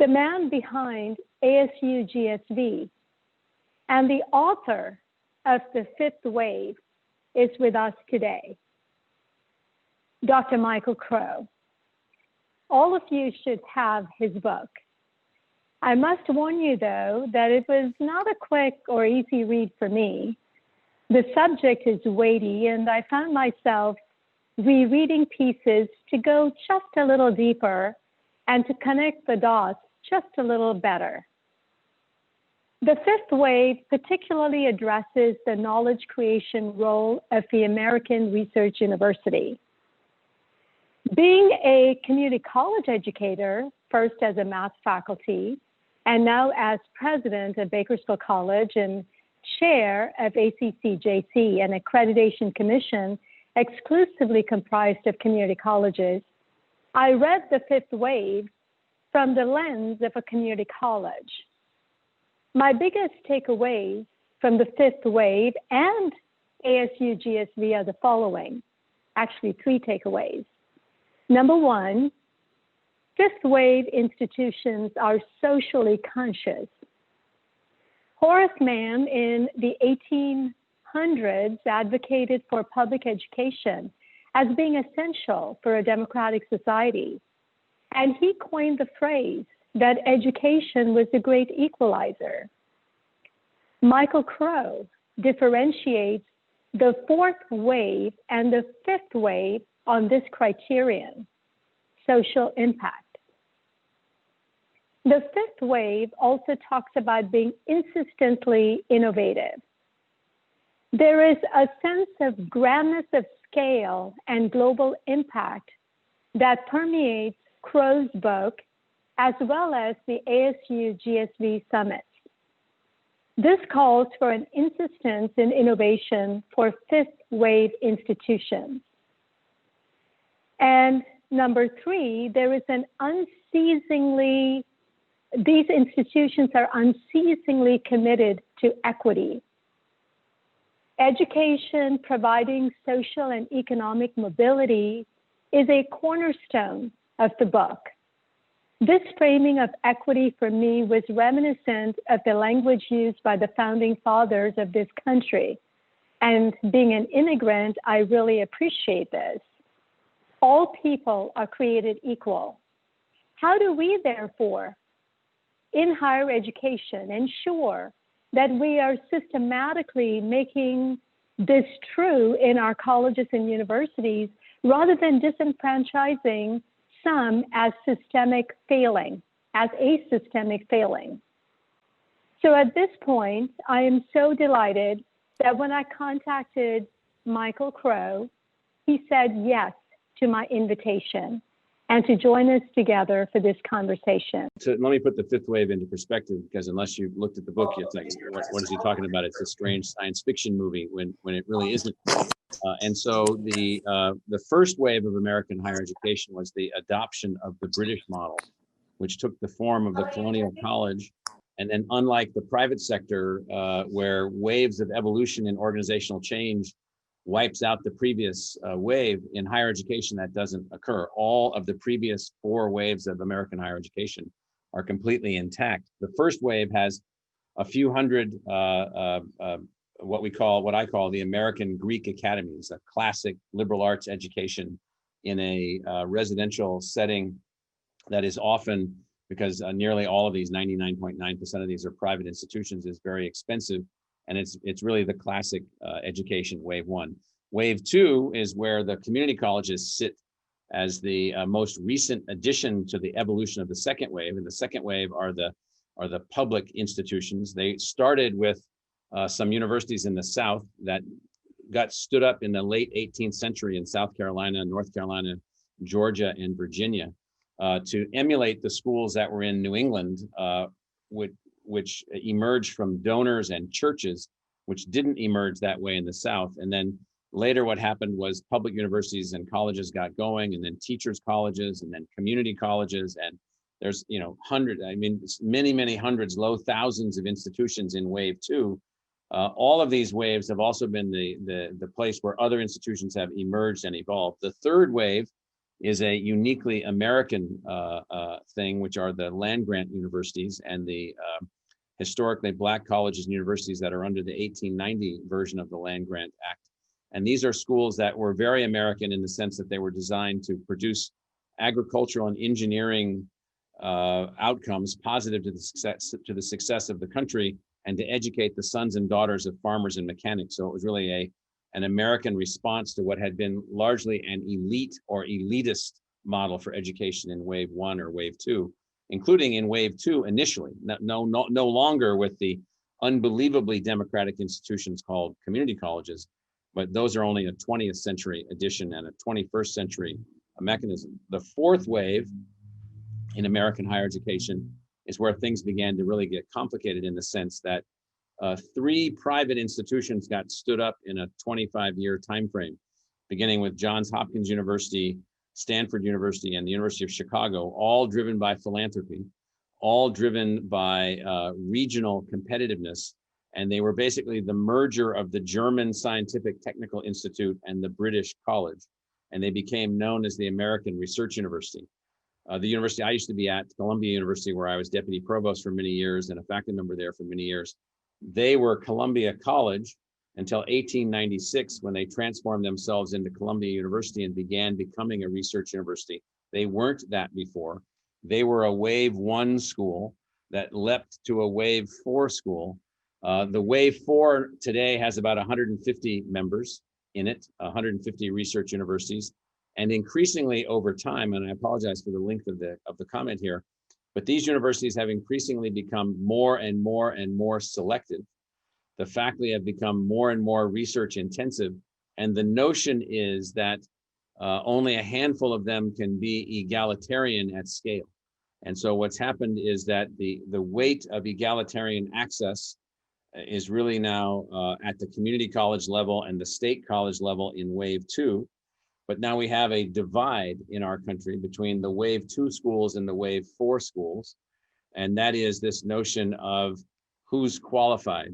the man behind ASU GSV and the author of the fifth wave, is with us today, Dr. Michael Crow. All of you should have his book. I must warn you, though, that it was not a quick or easy read for me. The subject is weighty, and I found myself rereading pieces to go just a little deeper and to connect the dots just a little better. The fifth wave particularly addresses the knowledge creation role of the American Research University. Being a community college educator, first as a math faculty, and now as president of Bakersfield College and chair of ACCJC, an accreditation commission exclusively comprised of community colleges, I read the fifth wave from the lens of a community college. My biggest takeaways from the fifth wave and ASU GSV are the following, actually 3 takeaways. Number 1, fifth wave institutions are socially conscious. Horace Mann in the 1800s advocated for public education as being essential for a democratic society. And he coined the phrase that education was the great equalizer. Michael Crow differentiates the fourth wave and the fifth wave on this criterion, social impact. The fifth wave also talks about being insistently innovative. There is a sense of grandness of scale and global impact that permeates Crow's book, as well as the ASU GSV summits. This calls for an insistence in innovation for fifth wave institutions. And number 3, there is an these institutions are unceasingly committed to equity. Education providing social and economic mobility is a cornerstone of the book. This framing of equity for me was reminiscent of the language used by the founding fathers of this country. And being an immigrant, I really appreciate this. All people are created equal. How do we, therefore, in higher education, ensure that we are systematically making this true in our colleges and universities rather than disenfranchising some as a systemic failing? So at this point, I am so delighted that when I contacted Michael Crow, he said yes to my invitation and to join us together for this conversation. So let me put the fifth wave into perspective, because unless you've looked at the book, you think, what is he talking about? It's a strange science fiction movie when it really isn't. And so the first wave of American higher education was the adoption of the British model, which took the form of the colonial college. And then unlike the private sector, where waves of evolution and organizational change wipes out the previous wave, in higher education, that doesn't occur. All of the previous 4 waves of American higher education are completely intact. The first wave has a few hundred, what I call the American Greek academies, a classic liberal arts education in a residential setting that is often, because nearly all of these, 99.9% of these are private institutions, is very expensive. And it's really the classic education, wave 1. Wave 2 is where the community colleges sit as the most recent addition to the evolution of the second wave. And the second wave are the public institutions. They started with some universities in the South that got stood up in the late 18th century in South Carolina, North Carolina, Georgia, and Virginia to emulate the schools that were in New England, which emerged from donors and churches, which didn't emerge that way in the South. And then later what happened was public universities and colleges got going, and then teachers colleges, and then community colleges. And there's, many hundreds, low thousands of institutions in wave 2. All of these waves have also been the place where other institutions have emerged and evolved. The third wave is a uniquely American thing, which are the land-grant universities and the historically Black colleges and universities that are under the 1890 version of the Land-Grant Act. And these are schools that were very American in the sense that they were designed to produce agricultural and engineering outcomes positive to the success of the country, and to educate the sons and daughters of farmers and mechanics. So it was really an American response to what had been largely an elite or elitist model for education in wave one or wave two, including in wave two initially, no longer with the unbelievably democratic institutions called community colleges, but those are only a 20th century addition and a 21st century mechanism. The fourth wave in American higher education is where things began to really get complicated, in the sense that 3 private institutions got stood up in a 25-year time frame, beginning with Johns Hopkins University, Stanford University, and the University of Chicago, all driven by philanthropy, all driven by regional competitiveness. And they were basically the merger of the German Scientific Technical Institute and the British College. And they became known as the American Research University. The university I used to be at, Columbia University, where I was deputy provost for many years and a faculty member there for many years, they were Columbia College until 1896, when they transformed themselves into Columbia University and began becoming a research university. They weren't that before. They were a wave 1 school that leapt to a wave 4 school. The wave 4 today has about 150 members in it, 150 research universities. And increasingly over time, and I apologize for the length of the comment here, but these universities have increasingly become more and more and more selective. The faculty have become more and more research intensive. And the notion is that only a handful of them can be egalitarian at scale. And so what's happened is that the weight of egalitarian access is really now at the community college level and the state college level in wave 2. But now we have a divide in our country between the wave 2 schools and the wave 4 schools. And that is this notion of who's qualified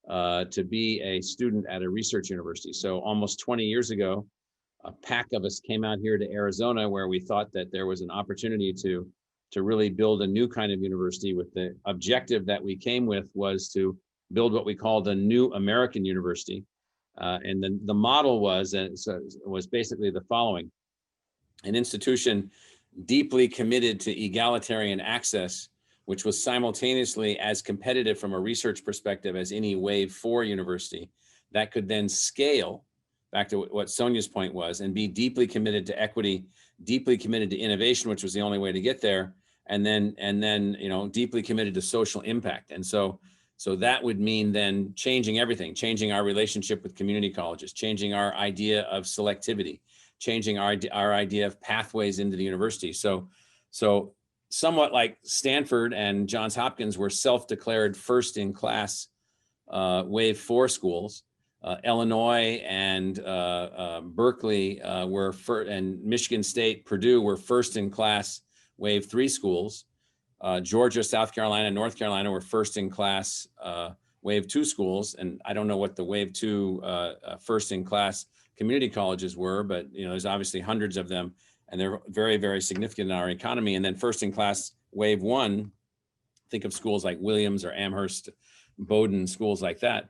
to be a student at a research university. So almost 20 years ago, a pack of us came out here to Arizona, where we thought that there was an opportunity to really build a new kind of university, with the objective that we came with was to build what we call the new American university. And then the model was basically the following: an institution deeply committed to egalitarian access, which was simultaneously as competitive from a research perspective as any wave 4 university, that could then scale back to what Sonia's point was, and be deeply committed to equity, deeply committed to innovation, which was the only way to get there, and then deeply committed to social impact. And so that would mean then changing everything, changing our relationship with community colleges, changing our idea of selectivity, changing our idea of pathways into the university. So somewhat like Stanford and Johns Hopkins were self-declared first-in-class wave 4 schools, Illinois and Berkeley and Michigan State, Purdue were first-in-class wave 3 schools. Georgia, South Carolina, North Carolina were first-in-class wave 2 schools. And I don't know what the wave 2 first-in-class community colleges were, but there's obviously hundreds of them, and they're very, very significant in our economy. And then first-in-class wave 1, think of schools like Williams or Amherst, Bowdoin, schools like that.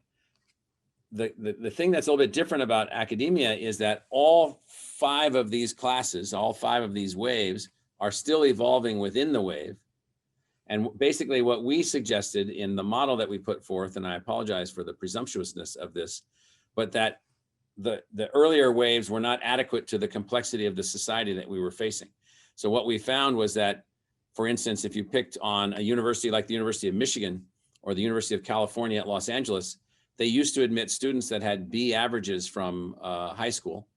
The thing that's a little bit different about academia is that all 5 of these classes, all 5 of these waves, are still evolving within the wave. And basically what we suggested in the model that we put forth, and I apologize for the presumptuousness of this, but that the earlier waves were not adequate to the complexity of the society that we were facing. So what we found was that, for instance, if you picked on a university like the University of Michigan or the University of California at Los Angeles, they used to admit students that had B averages from high school.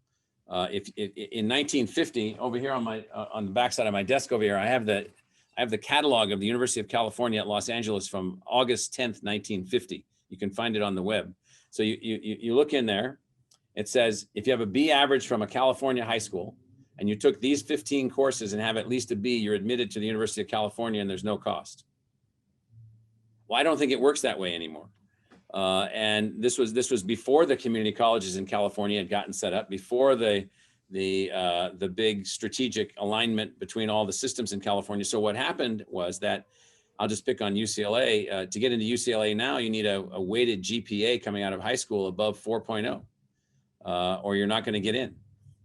If in 1950, over here on the backside of my desk over here, I have the catalog of the University of California at Los Angeles from August 10th, 1950. You can find it on the web. So you look in there, it says, if you have a B average from a California high school, and you took these 15 courses and have at least a B, you're admitted to the University of California and there's no cost. Well, I don't think it works that way anymore. And this was before the community colleges in California had gotten set up, before the the big strategic alignment between all the systems in California. So what happened was that, I'll just pick on UCLA. To get into UCLA now, you need a weighted GPA coming out of high school above 4.0, or you're not going to get in.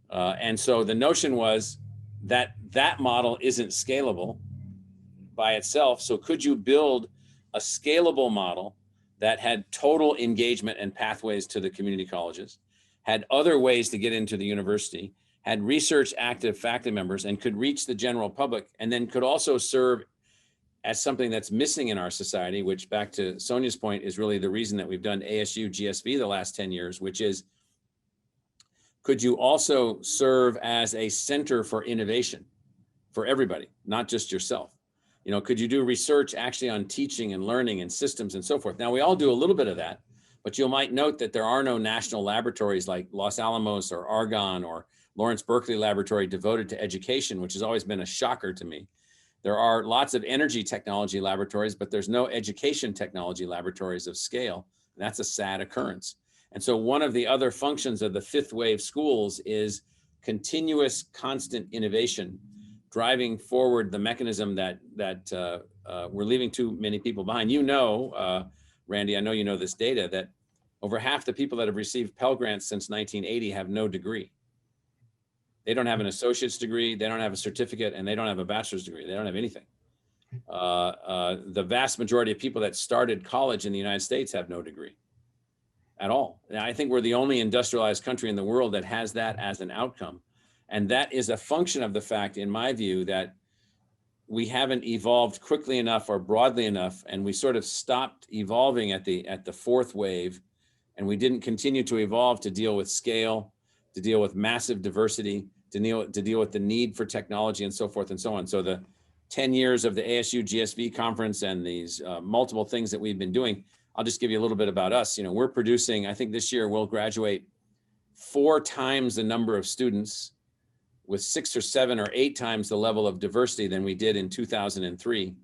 And so the notion was that that model isn't scalable by itself. So could you build a scalable model that had total engagement and pathways to the community colleges, had other ways to get into the university, had research active faculty members, and could reach the general public, and then could also serve as something that's missing in our society, which, back to Sonia's point, is really the reason that we've done ASU GSV the last 10 years, which is, could you also serve as a center for innovation for everybody, not just yourself? You know, could you do research actually on teaching and learning and systems and so forth? Now, we all do a little bit of that, but you might note that there are no national laboratories like Los Alamos or Argonne or Lawrence Berkeley Laboratory devoted to education, which has always been a shocker to me. There are lots of energy technology laboratories, but there's no education technology laboratories of scale. And that's a sad occurrence. And so one of the other functions of the fifth wave schools is continuous, constant innovation, driving forward the mechanism that we're leaving too many people behind. You know, Randy, I know you know this data, that over half the people that have received Pell Grants since 1980 have no degree. They don't have an associate's degree, they don't have a certificate, and they don't have a bachelor's degree. They don't have anything. The vast majority of people that started college in the United States have no degree at all. And I think we're the only industrialized country in the world that has that as an outcome. And that is a function of the fact, in my view, that we haven't evolved quickly enough or broadly enough, and we sort of stopped evolving at the fourth wave, and we didn't continue to evolve to deal with scale, to deal with massive diversity, to deal with the need for technology, and so forth and so on. So the 10 years of the ASU GSV conference and these multiple things that we've been doing, I'll just give you a little bit about us. You know, we're producing, I think this year we'll graduate 4 times the number of students with 6 or 7 or 8 times the level of diversity than we did in 2003.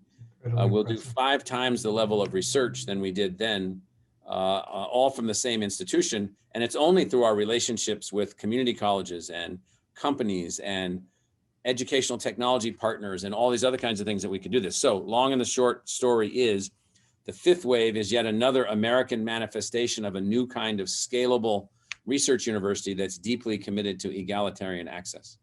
We'll do 5 times the level of research than we did then, all from the same institution. And it's only through our relationships with community colleges and companies and educational technology partners and all these other kinds of things that we can do this. So long and the short story is, the fifth wave is yet another American manifestation of a new kind of scalable research university that's deeply committed to egalitarian access.